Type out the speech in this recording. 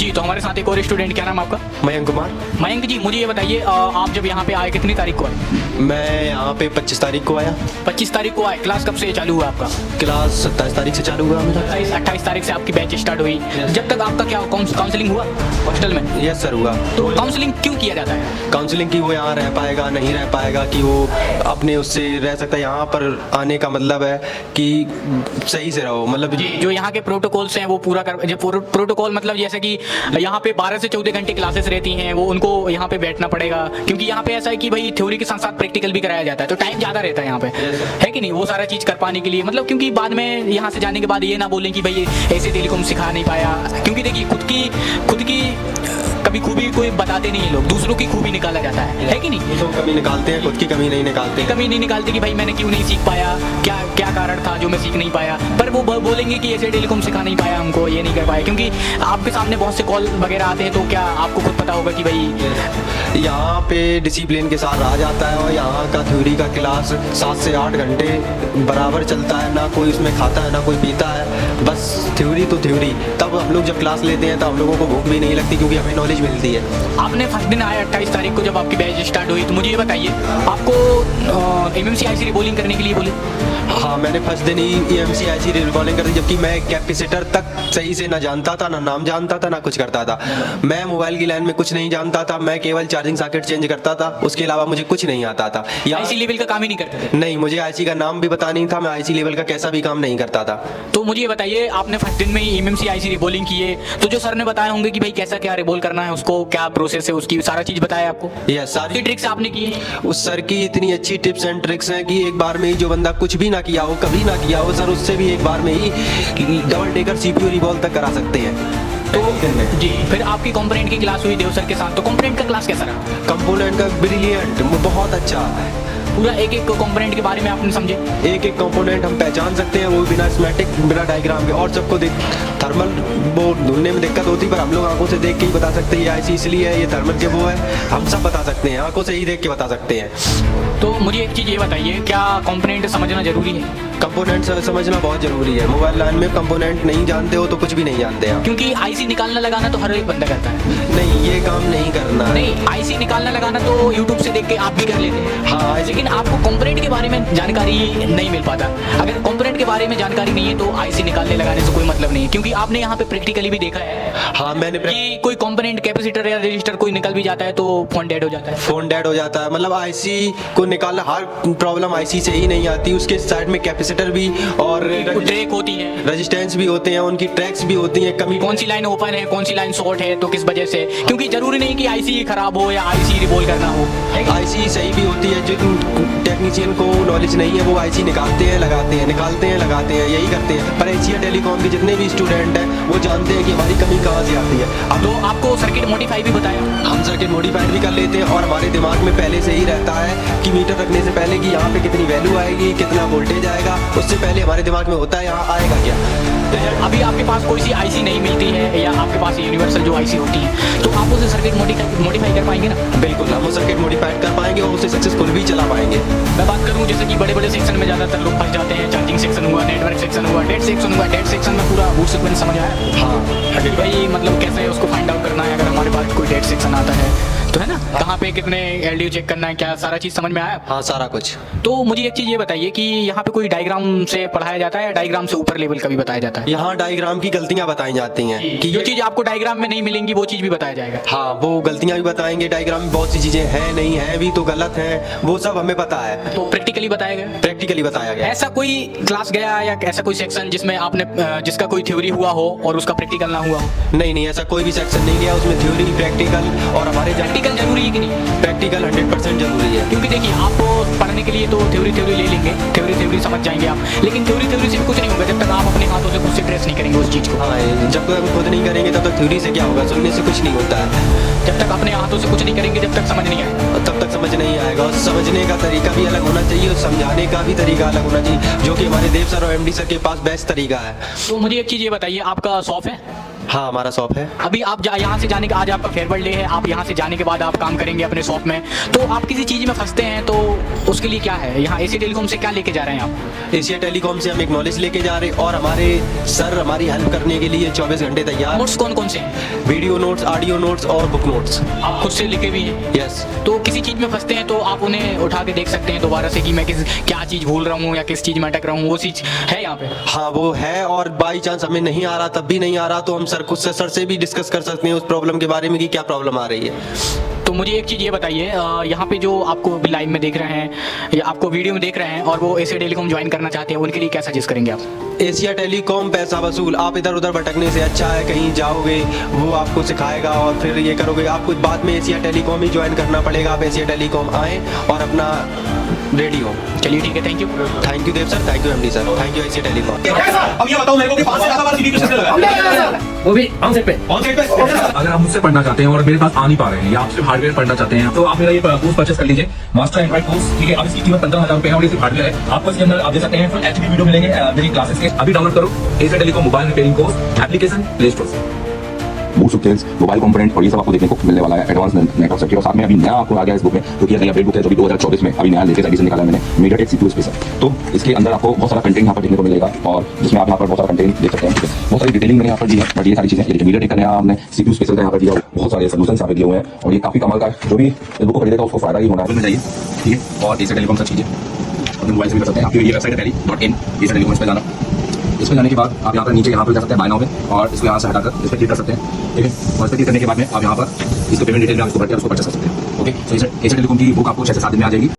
जी, तो हमारे साथ एक और स्टूडेंट, क्या नाम है आपका? मयंक कुमार। मयंक जी, मुझे ये बताइए, आप जब यहाँ पे आए कितनी तारीख को आए? मैं यहाँ पे 25 तारीख को आया। 25 तारीख को आए। क्लास कब से चालू हुआ आपका? क्लास 27 तारीख से चालू हुआ मेरा। 28 तारीख से आपकी बैच स्टार्ट हुई। जब तक आपका क्या काउंसलिंग हुआ हॉस्टल में? यस सर हुआ। तो काउंसलिंग क्यों किया जाता है? काउंसलिंग की वो यहाँ रह पाएगा नहीं रह पाएगा, कि वो अपने उससे रह सकता है। यहाँ पर आने का मतलब है कि सही से रहो, मतलब जो यहाँ के प्रोटोकॉल्स हैं वो पूरा कर, जो प्रोटोकॉल मतलब जैसे कि यहाँ पे 12 से 14 घंटे क्लासेस रहती हैं, वो उनको यहाँ पे बैठना पड़ेगा, क्योंकि यहाँ पे ऐसा है कि भाई थ्योरी के साथ साथ प्रैक्टिकल भी कराया जाता है, तो टाइम ज़्यादा रहता है यहाँ पे, है कि नहीं? वो सारा चीज़ कर पाने के लिए, मतलब क्योंकि बाद में यहाँ से जाने के बाद ये ना बोलें कि भाई ऐसे टेलीकॉम सिखा नहीं पाया, क्योंकि देखिए खुद की कभी खूबी कोई बताते नहीं है लोग, दूसरों की खूबी निकाला जाता है कि नहीं? तो कमी निकालते हैं, खुद की कमी नहीं निकालते। कमी नहीं निकालते कि भाई मैंने क्यों नहीं सीख पाया, क्या क्या कारण था जो मैं सीख नहीं पाया, पर वो बोलेंगे कि ऐसे टेलीकॉम सिखा नहीं पाया हमको, ये नहीं कर पाया, क्योंकि आपके सामने बहुत से कॉल वगैरह आते हैं, तो क्या आपको खुद पता होगा कि भाई यहाँ पे डिसिप्लिन के साथ रहा जाता है, और यहाँ का थ्योरी का क्लास 7 से 8 घंटे बराबर चलता है, ना कोई उसमें खाता है ना कोई पीता है, बस थ्योरी तो थ्योरी। तब हम लोग जब क्लास लेते हैं तो हम लोगों को भूख भी नहीं लगती, क्योंकि हमें नॉलेज मिलती है। आपने फर्स्ट दिन आया 28 तारीख को जब आपकी बैच स्टार्ट हुई, तो मुझे ये बताइए, आपको MMC-IC रिबोलिंग करने के लिए बोले? हाँ, मैंने फर्स्ट दिन ही MMC-IC रिकॉर्डिंग कर दी, जबकि मैं कैपेसिटर तक सही से ना जानता था, ना नाम जानता था, ना कुछ करता था। मैं मोबाइल की लाइन में कुछ नहीं जानता था, मैं केवल चार्जिंग सॉकेट चेंज करता था, उसके अलावा मुझे कुछ नहीं आता था। IC लेवल का काम ही नहीं करते थे? नहीं, मुझे IC का नाम भी पता नहीं था, मैं IC लेवल का कैसा भी काम नहीं करता था। तो मुझे ये बताइए, आपने फर्स्ट दिन में ही MMC-IC रिबोलिंग किए, तो जो सर ने बताया होंगे कि भाई कैसा क्या रिबोल करना है, उसको क्या प्रोसेस है, उसकी सारा चीज बताया आपको? यस, सारी ट्रिक्स आपने की है? उस सर की इतनी अच्छी टिप्स एंड ट्रिक्स हैं कि एक बार में ही जो बंदा कुछ भी ना किया हो, कभी ना किया हो, सर उससे भी एक बार में ही डबल टेकर CPU रिवॉल्व तक करा सकते हैं। तो जी, फिर आपकी कंपोनेंट की क्लास हुई देव सर के साथ, तो कंपोनेंट का क्लास कैसा रहा? कंपोनेंट का ब्रिलियंट, बहुत अच्छा। पूरा एक एक कंपोनेंट के बारे में आपने समझे? एक एक कंपोनेंट हम पहचान सकते हैं, वो बिना स्कीमेटिक बिना डायग्राम के। और सबको थर्मल वो ढूंढने में दिक्कत होती है, पर हम लोग आंखों से देख के ही बता सकते हैं, ये IC इसलिए है, ये थर्मल के वो है, हम सब बता सकते हैं, आंखों से ही देख के बता सकते हैं। तो मुझे एक चीज़ ये बताइए, क्या कंपोनेंट समझना जरूरी है? कंपोनेंट समझना बहुत जरूरी है। मोबाइल लाइन में कंपोनेंट नहीं जानते हो तो कुछ भी नहीं जानते आप, क्योंकि IC निकालना लगाना तो हर एक बंदा करता है। नहीं, ये काम नहीं करना। नहीं, IC निकालना लगाना तो यूट्यूब से देख के आप भी कर लेते हैं। हाँ, लेकिन आपको कंपोनेंट के बारे में जानकारी नहीं मिल पाता। अगर कंपोनेंट के बारे में जानकारी नहीं है तो IC निकालने लगाने से कोई मतलब नहीं है, क्योंकि आपने यहाँ पे प्रैक्टिकली भी देखा है। हाँ, मैंने कि कोई कंपोनेंट कैपेसिटर या रजिस्टर कोई निकल भी जाता है तो फोन डेड हो जाता है। फोन डेड हो जाता है, मतलब IC को निकालना, हर प्रॉब्लम IC से ही नहीं आती, उसके साइड में कैपेसिटर भी और ट्रैक होती है, रेजिस्टेंस भी होते हैं, उनकी ट्रैक्स भी होती हैं। कमी कौन सी लाइन ओपन है, कौन सी लाइन शॉर्ट है, तो किस वजह से, क्योंकि जरूरी नहीं कि IC खराब हो या IC रिबोल करना हो। IC सही भी होती है, जो टेक्नीशियन को नॉलेज नहीं है वो IC निकालते हैं लगाते हैं, निकालते हैं लगाते हैं, यही करते हैं। पर एशिया टेलीकॉम के जितने भी स्टूडेंट हैं वो जानते हैं कि हमारी कमी कहाँ से आती है। अब तो आपको सर्किट मॉडिफाई भी बताया? हम सर्किट मॉडिफाइड भी कर लेते हैं, और हमारे दिमाग में पहले से ही रहता है कि मीटर रखने से पहले कि यहाँ पे कितनी वैल्यू आएगी, कितना वोल्टेज आएगा, उससे पहले हमारे दिमाग में होता है यहाँ आएगा क्या। अभी आपके पास कोई सी IC नहीं मिलती है, या आपके पास यूनिवर्सल जो IC होती है, तो आप उसे सर्किट मॉडिफाई कर पाएंगे ना? बिल्कुल, हम वो सर्किट मॉडिफाइड कर पाएंगे और उसे सक्सेसफुल भी चला पाएंगे। मैं बात करूँ जैसे कि बड़े बड़े सेक्शन में ज़्यादातर लोग फंस जाते हैं, चार्जिंग सेक्शन हुआ, नेटवर्क सेक्शन हुआ, डेट सेक्शन हुआ। डेट सेक्शन में पूरा बूट सीक्वेंस समझ आया? हाँ, भाई मतलब कैसे उसको फाइंड आउट करना है, अगर हमारे पास कोई डेट सेक्शन आता है तो, है ना, कहाँ पे कितने LDO चेक करना है, क्या सारा चीज़ समझ में आया? हाँ, सारा कुछ। तो मुझे एक चीज़ ये बताइए कि यहाँ पे कोई डायग्राम से पढ़ाया जाता है या डायग्राम से ऊपर लेवल का भी बताया जाता है? यहाँ डायग्राम की गलतियाँ बताई जाती हैं कि जो चीज़ आपको डायग्राम में नहीं मिलेंगी वो चीज़ भी बताया जाएगा। हाँ, वो गलतियाँ भी बताएंगे। डायग्राम में बहुत सी चीजें हैं, नहीं है भी तो गलत हैं, वो सब हमें पता है। तो प्रैक्टिकली बताया गया? प्रैक्टिकली बताया गया। ऐसा कोई क्लास गया या ऐसा कोई सेक्शन जिसमें आपने जिसका कोई थ्योरी हुआ हो और उसका प्रैक्टिकल ना हुआ हो? नहीं, ऐसा कोई भी सेक्शन नहीं गया, उसमें थ्योरी प्रैक्टिकल, और हमारे प्रैक्टिकल जरूरी है कि नहीं? प्रैक्टिकल 100% जरूरी है, क्योंकि देखिए आपको पढ़ने के लिए तो थ्योरी ले लेंगे, थ्योरी समझ जाएंगे आप, लेकिन थ्योरी से कुछ नहीं होगा जब तक आप अपने हाथों से खुद से ट्रेस नहीं करेंगे उस चीज़ को। हाँ, जब तक हम खुद नहीं करेंगे तब तक थ्योरी से क्या होगा, सुनने से कुछ नहीं होता है। जब तक अपने हाथों से कुछ नहीं करेंगे जब तक समझ नहीं आएगा, तब तक समझ नहीं आएगा। और समझने का तरीका भी अलग होना चाहिए, और समझाने का भी तरीका अलग होना चाहिए, जो कि हमारे देव सर और MD सर के पास बेस्ट तरीका है। तो मुझे एक चीज़ ये बताइए, आपका शॉप है? हाँ, हमारा शॉप है। अभी आप यहाँ से जाने के आज आपका फेयरवेल डे है, आप यहाँ से जाने के बाद आप काम करेंगे अपने शॉप में, तो आप किसी चीज़ में फंसते हैं तो उसके लिए क्या है, यहाँ एशिया टेलीकॉम से क्या लेके जा रहे हैं आप? एशिया टेलीकॉम से हम एक नॉलेज लेके जा रहे हैं और हमारे सर हमारी हेल्प करने के लिए 24 घंटे तैयार। नोट्स कौन कौन से हैं? वीडियो नोट्स, ऑडियो नोट्स और बुक नोट्स। आप खुद से लिखे भी हैं? यस। तो किसी चीज़ में फंसते हैं तो आप उन्हें उठा के देख सकते हैं दोबारा से कि मैं क्या चीज़ भूल रहा हूँ या किस चीज़ में अटक रहा हूँ, वो चीज़ है यहाँ पे? हाँ, वो है, और बाई चांस हमें नहीं आ रहा, तब भी नहीं आ रहा तो हम सर से भी डिस्कस कर सकते हैं उस प्रॉब्लम के बारे में कि क्या प्रॉब्लम आ रही है। तो मुझे एक चीज़ ये बताइए, यहाँ पे जो आपको अभी लाइव में देख रहे हैं या आपको वीडियो में देख रहे हैं और वो एशिया टेलीकॉम ज्वाइन करना चाहते हैं, उनके लिए क्या सजेस्ट करेंगे आप? एशिया टेलीकॉम पैसा वसूल, आप इधर उधर भटकने से अच्छा है कहीं जाओगे, वो आपको सिखाएगा और फिर ये करोगे। आपको बाद में एशिया टेलीकॉम ही ज्वाइन करना पड़ेगा। आप एशिया टेलीकॉम आए और अपना रेडी हो। चलिए ठीक है, thank you. Thank you Dev sir, thank you MD sir, thank you Asia Telecom. अब ये बताओ मेरे को कि 5 से ज्यादा बार सीडी किसने लगाया? वो भी ऑन सेट पे। ऑन साइड पे अगर आप मुझसे पढ़ना चाहते हैं और मेरे पास आ नहीं पा रहे हैं या आप सिर्फ हार्डवेयर पढ़ना चाहते हैं तो आप मेरा ये कोर्स परचेस कर लीजिए, मास्टर एंड्रॉइड कोर्स। ठीक है, अब इसकी कीमत 15,000 रुपए है और ये सिर्फ हार्डवेयर है। आपको इसके अंदर आप दे सकते हैं फुल एचडी वीडियो मिलेंगे मेरी क्लासेस के। अभी डाउनलोड करो Asia telecom mobile repairing course application play store से। बूट सुकेल्स, मोबाइल कंपोनेंट और ये सब आपको देखने को मिलने वाला है। एडवांस नेटवर्क सर्किट और साथ में अभी नया आपको आ गया इस बुक में, क्योंकि नया अपडेट बुक है जो भी 2024 में अभी नया लेटेस्ट एडिशन निकाला है मैंने, मीडियाटेक CPU स्पेशल। तो इसके अंदर आपको बहुत सारा कंटेंट यहाँ पर देखने को मिलेगा और जिसमें आप यहाँ पर बहुत सारा कंटेंट देख सकते हैं। ठीक है, बहुत सारी डिटेलिंग मैंने यहाँ पर दी है, बट ये सारी चीजें ये मीडियाटेक का नया हमने CPU स्पेशल का यहाँ पर दिया, बहुत सारे सोल्यूशन यहाँ पे दिए हुए हैं और ये काफी कमाल का है। जो भी इस बुक को खरीदेगा उसको फायदा ही होना है। जाइए, ठीक है, और एशिया टेलीकॉम सर्च कीजिए, अपने मोबाइल से भी कर सकते हैं। आपकी ये वेबसाइट है tele.in, एशिया टेलीकॉम पे जाना। इसमें जाने के बाद आप यहाँ पर नीचे यहाँ पर जा सकते हैं बाय नाउ में और इसको यहाँ से हटाकर इस पर क्लिक कर सकते हैं। ठीक है, और इस पर क्लिक करने के बाद में आप यहाँ पर इसको पेमेंट डिटेल में आपको भर के उसको परचेस कर सकते हैं। ओके, तो एशिया टेलीकॉम की बुक आपको 6 से 7 दिन में आ जाएगी।